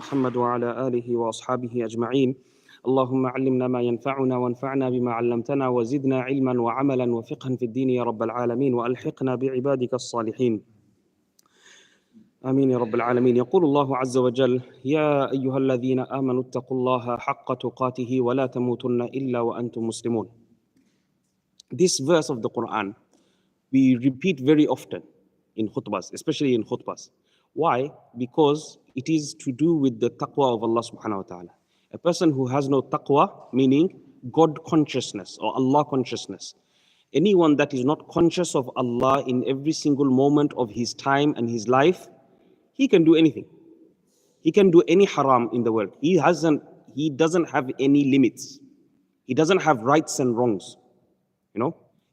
محمد وعلى آله وأصحابه أجمعين. اللهم علمنا ما ينفعنا وانفعنا بما علمتنا وزدنا علما وعملا وفقها في الدين يا رب العالمين وألحقنا بعبادك الصالحين آمين يا رب العالمين. يقول الله عز وجل: يا أيها الذين آمنوا اتقوا الله حق تقاته ولا تموتن إلا وأنتم مسلمون. This verse of the Quran we repeat very often in khutbahs, especially in khutbahs. Why? Because it is to do with the taqwa of Allah subhanahu wa ta'ala. A person who has no taqwa, meaning God consciousness or Allah consciousness. Anyone that is not conscious of Allah in every single moment of his time and his life, he can do anything. He can do any haram in the world. He doesn't have any limits. He doesn't have rights and wrongs.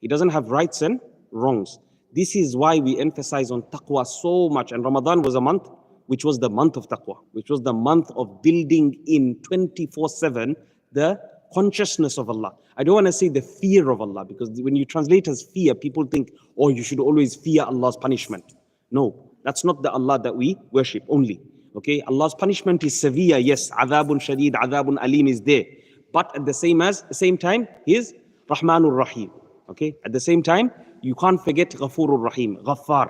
He doesn't have rights and wrongs. This is why we emphasize on taqwa so much. And Ramadan was a month which was the month of taqwa, which was the month of building in 24/7 the consciousness of Allah. I don't want to say the fear of Allah, because when you translate as fear, people think, oh, you should always fear Allah's punishment. No, that's not the Allah that we worship only. Okay, Allah's punishment is severe, yes, adhabun shadid, adhabun alim is there. But at the same time, He is Rahmanur Rahim. Okay, at the same time, you can't forget Ghafurur Rahim, Ghaffar.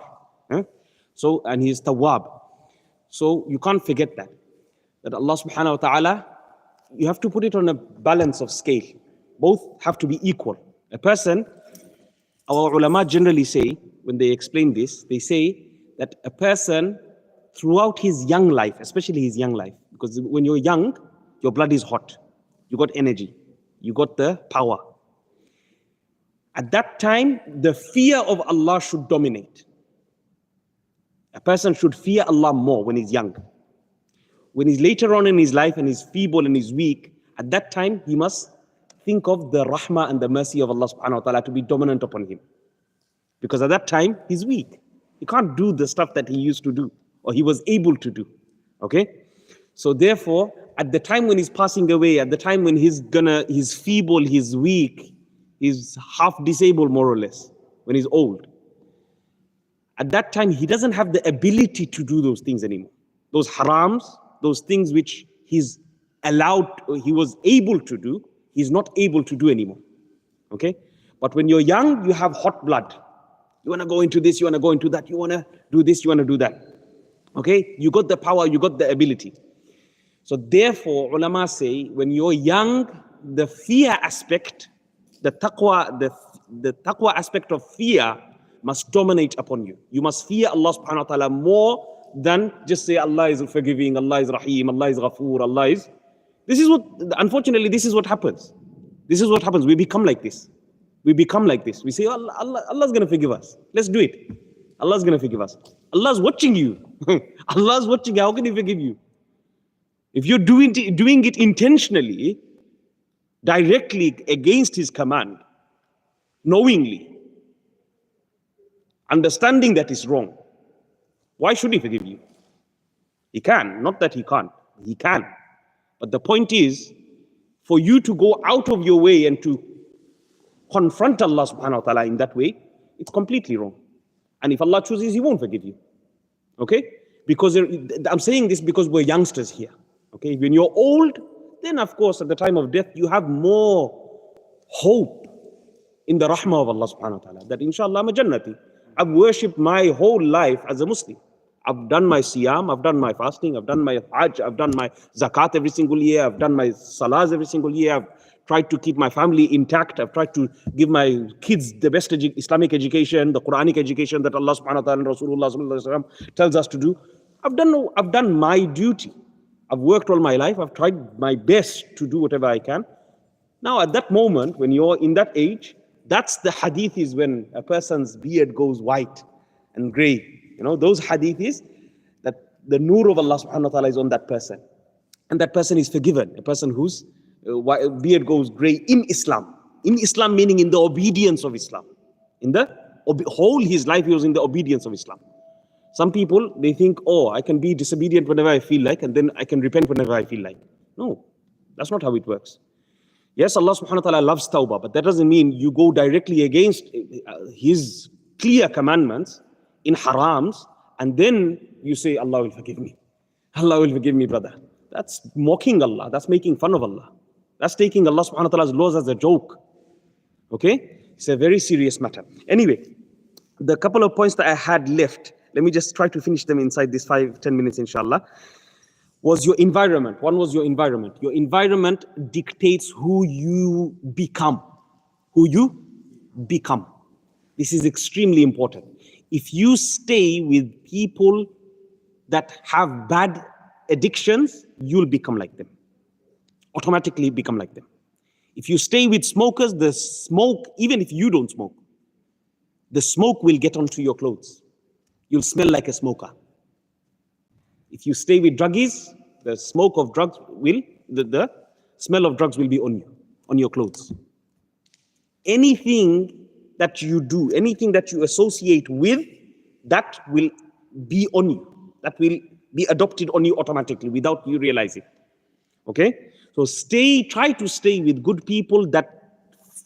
So, and He is Tawwab. So you can't forget that Allah subhanahu wa ta'ala, you have to put it on a balance of scale. Both have to be equal. A person, our ulama generally say, when they explain this, they say that a person throughout his young life, especially his young life, because when you're young, your blood is hot, you got energy, you got the power. At that time, the fear of Allah should dominate. A person should fear Allah more when he's young. When he's later on in his life and he's feeble and he's weak, at that time he must think of the rahmah and the mercy of Allah subhanahu wa ta'ala to be dominant upon him. Because at that time he's weak. He can't do the stuff that he used to do or he was able to do. Okay? So therefore, at the time when he's passing away, at the time when he's feeble, he's weak, he's half disabled more or less, when he's old, at that time, he doesn't have the ability to do those things anymore. Those harams, those things which he was able to do, he's not able to do anymore. Okay? But when you're young, you have hot blood. You want to go into this, you want to go into that, you want to do this, you want to do that. Okay? You got the power, you got the ability. So therefore, ulama say, when you're young, the fear aspect, the taqwa aspect of fear must dominate upon you. You must fear Allah subhanahu wa ta'ala more than just say Allah is forgiving, Allah is Rahim, Allah is Ghafoor, unfortunately, this is what happens. This is what happens. We become like this. We say, Allah's going to forgive us. Let's do it. Allah's going to forgive us. Allah's watching you. Allah's watching. How can He forgive you? If you're doing it intentionally, directly against His command, knowingly, understanding that is wrong, why should He forgive you? He can. Not that He can't. He can. But the point is, for you to go out of your way and to confront Allah subhanahu wa ta'ala in that way, it's completely wrong. And if Allah chooses, He won't forgive you. Okay? Because I'm saying this because we're youngsters here. Okay? When you're old, then of course at the time of death, you have more hope in the rahmah of Allah subhanahu wa ta'ala, that inshallah I'm a jannati. I've worshipped my whole life as a Muslim. I've done my siyam, I've done my fasting, I've done my hajj, I've done my zakat every single year, I've done my salahs every single year, I've tried to keep my family intact, I've tried to give my kids the best Islamic education, the Quranic education that Allah subhanahu wa ta'ala and Rasulullah sallallahu alaihi wasallam tells us to do. I've done my duty. I've worked all my life, I've tried my best to do whatever I can. Now at that moment, when you're in that age, that's the hadith is when a person's beard goes white and gray. Those hadith is that the nur of Allah subhanahu wa ta'ala is on that person. And that person is forgiven. A person whose beard goes gray in Islam. In Islam meaning in the obedience of Islam. In the whole his life he was in the obedience of Islam. Some people, they think, oh, I can be disobedient whenever I feel like and then I can repent whenever I feel like. No, that's not how it works. Yes, Allah subhanahu wa ta'ala loves tawbah, but that doesn't mean you go directly against His clear commandments in harams and then you say, Allah will forgive me. Allah will forgive me, brother. That's mocking Allah. That's making fun of Allah. That's taking Allah subhanahu wa ta'ala's laws as a joke. Okay? It's a very serious matter. Anyway, the couple of points that I had left, let me just try to finish them inside this 5-10 minutes, inshallah, was your environment. One was your environment. Your environment dictates who you become. Who you become. This is extremely important. If you stay with people that have bad addictions, you'll become like them. Automatically become like them. If you stay with smokers, the smoke, even if you don't smoke, the smoke will get onto your clothes. You'll smell like a smoker. If you stay with druggies, the smoke of drugs will, the smell of drugs will be on you, on your clothes. Anything that you do, anything that you associate with, that will be on you. That will be adopted on you automatically without you realizing. Okay? So try to stay with good people that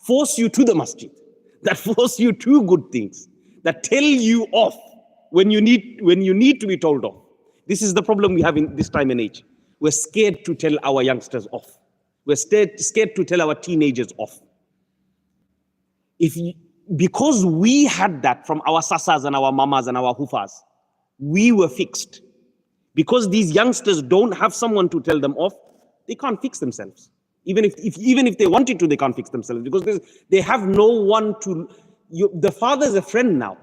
force you to the masjid, that force you to good things, that tell you off when you need to be told off. This is the problem we have in this time and age. We're scared to tell our youngsters off. We're scared to tell our teenagers off. Because we had that from our sasas and our mamas and our hufas, we were fixed. Because these youngsters don't have someone to tell them off, they can't fix themselves. Even if they wanted to, they can't fix themselves because they have no one to. The father's a friend now.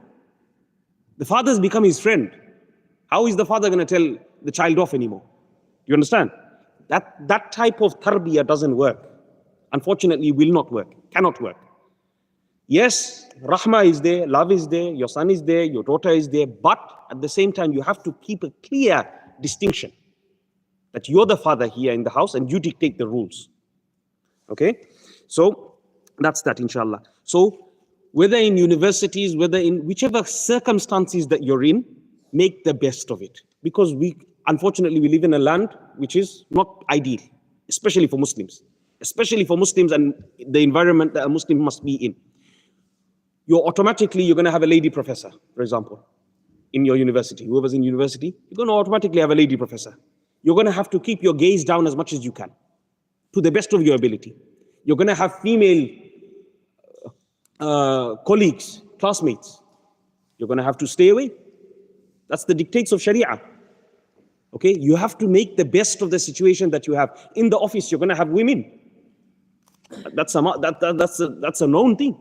The father's become his friend. How is the father going to tell the child off anymore? You understand? That type of tarbiyah doesn't work. Unfortunately, will not work, cannot work. Yes, rahmah is there, love is there, your son is there, your daughter is there, but at the same time, you have to keep a clear distinction that you're the father here in the house and you dictate the rules. Okay? So that's that, inshallah. So whether in universities, whether in whichever circumstances that you're in, make the best of it. Because unfortunately, we live in a land which is not ideal, especially for Muslims. Especially for Muslims and the environment that a Muslim must be in. You're going to have a lady professor, for example, in your university. Whoever's in university, you're going to automatically have a lady professor. You're going to have to keep your gaze down as much as you can, to the best of your ability. You're going to have female colleagues, classmates. You're going to have to stay away. That's the dictates of Sharia. Okay, you have to make the best of the situation that you have. In the office, you're going to have women. That's a known thing.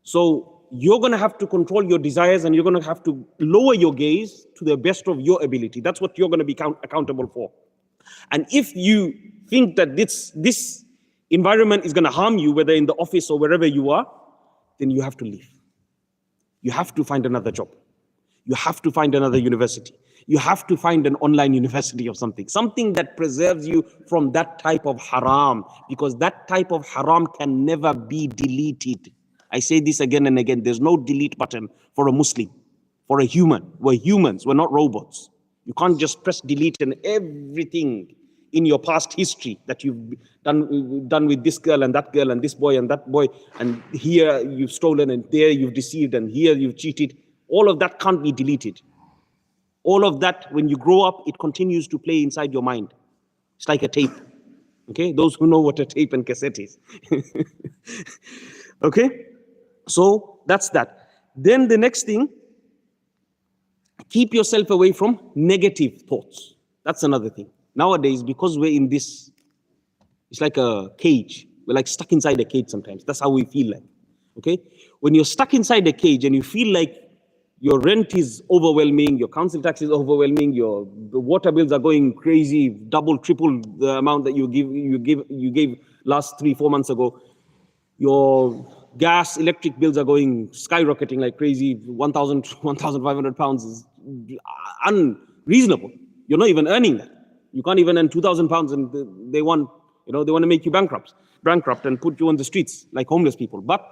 So you're going to have to control your desires and you're going to have to lower your gaze to the best of your ability. That's what you're going to be accountable for. And if you think that this environment is going to harm you, whether in the office or wherever you are, then you have to leave. You have to find another job. You have to find another university. You have to find an online university or something that preserves you from that type of haram, because that type of haram can never be deleted. I say this again and again, there's no delete button for a Muslim, for a human. We're humans, we're not robots. You can't just press delete and everything in your past history that you've done with this girl and this boy and that boy, and here you've stolen and there you've deceived and here you've cheated. All of that can't be deleted. All of that, when you grow up, it continues to play inside your mind. It's like a tape. Okay, those who know what a tape and cassette is. Okay, so that's that. Then the next thing, keep yourself away from negative thoughts. That's another thing. Nowadays, because we're in this, it's like a cage. We're like stuck inside a cage sometimes. That's how we feel like. Okay, when you're stuck inside a cage and you feel like your rent is overwhelming, your council tax is overwhelming, the water bills are going crazy, double, triple the amount that you gave last 3-4 months ago. Your gas, electric bills are going skyrocketing like crazy. 1,000, 1,500 pounds is unreasonable. You're not even earning that. You can't even earn 2,000 pounds, and they want to make you bankrupt and put you on the streets like homeless people. But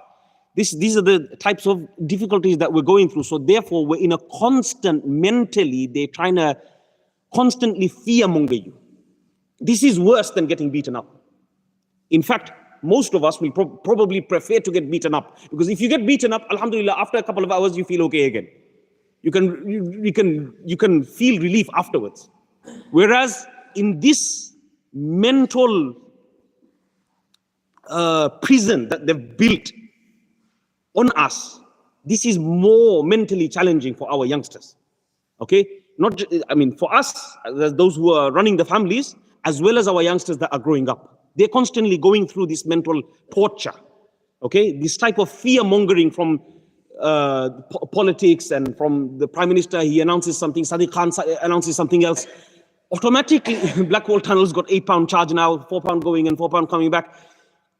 these are the types of difficulties that we're going through. So therefore, we're in a constant, mentally, they're trying to constantly fearmonger you. This is worse than getting beaten up. In fact, most of us will probably prefer to get beaten up, because if you get beaten up, alhamdulillah, after a couple of hours, you feel okay again. You can feel relief afterwards. Whereas in this mental prison that they've built on us, this is more mentally challenging for our youngsters. Okay, not I mean for us, those who are running the families, as well as our youngsters that are growing up. They're constantly going through this mental torture. Okay, this type of fear mongering from politics and from the Prime Minister. He announces something, Sadiq Khan announces something else. Automatically, Blackwall Tunnel's got £8 charge now, £4 going and £4 coming back.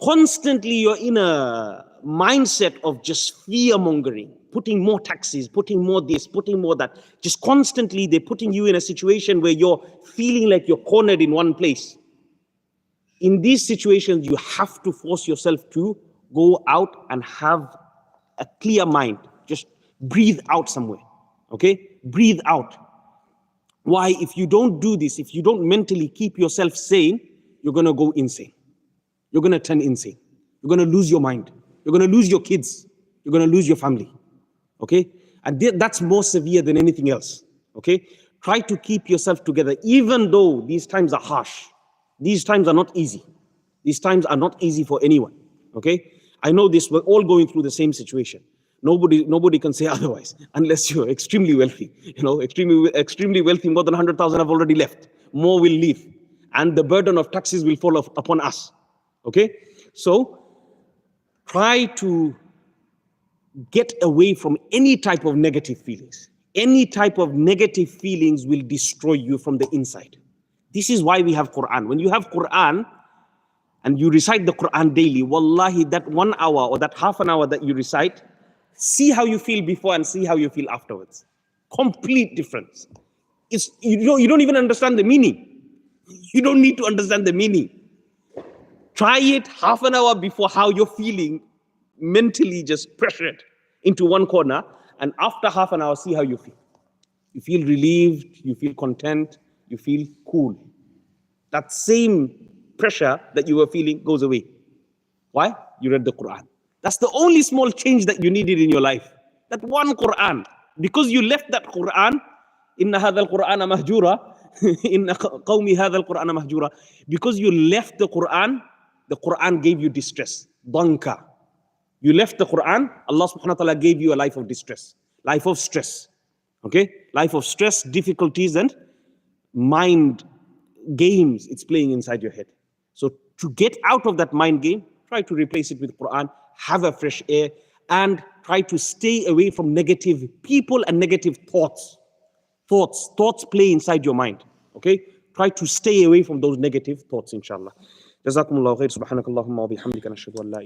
Constantly, you're in a mindset of just fear mongering, putting more taxes, putting more this, putting more that. Just constantly, they're putting you in a situation where you're feeling like you're cornered in one place. In these situations, you have to force yourself to go out and have a clear mind. Just breathe out somewhere. Okay? Breathe out. Why? If you don't do this, if you don't mentally keep yourself sane, you're going to go insane. You're going to turn insane. You're going to lose your mind. You're going to lose your kids. You're going to lose your family. Okay? And that's more severe than anything else. Okay? Try to keep yourself together, even though these times are harsh. These times are not easy. These times are not easy for anyone. Okay? I know this, we're all going through the same situation. Nobody can say otherwise, unless you're extremely wealthy. You know, extremely wealthy, more than 100,000 have already left. More will leave. And the burden of taxes will fall upon us. Okay? So, try to get away from any type of negative feelings. Any type of negative feelings will destroy you from the inside. This is why we have Quran. When you have Quran and you recite the Quran daily, wallahi, that 1 hour or that half an hour that you recite, see how you feel before and see how you feel afterwards. Complete difference. You don't even understand the meaning. You don't need to understand the meaning. Try it half an hour before how you're feeling, mentally just pressure it into one corner, and after half an hour, see how you feel. You feel relieved, you feel content, you feel cool. That same pressure that you were feeling goes away. Why? You read the Quran. That's the only small change that you needed in your life. That one Quran. Because you left that Quran, inna hadha al-Qur'ana mahjura, inna qawmi hadha al-Qur'ana mahjura. Because you left the Quran gave you distress. Danka. You left the Quran, Allah subhanahu wa ta'ala gave you a life of distress. Life of stress. Okay? Life of stress, difficulties, and mind games it's playing inside your head. So to get out of that mind game, try to replace it with Quran, have a fresh air, and try to stay away from negative people and negative thoughts. Thoughts play inside your mind. Okay? Try to stay away from those negative thoughts, inshallah. Jazakumullahu khair. Subhanakallahumma wa bihamdika nashhadu an la ilaha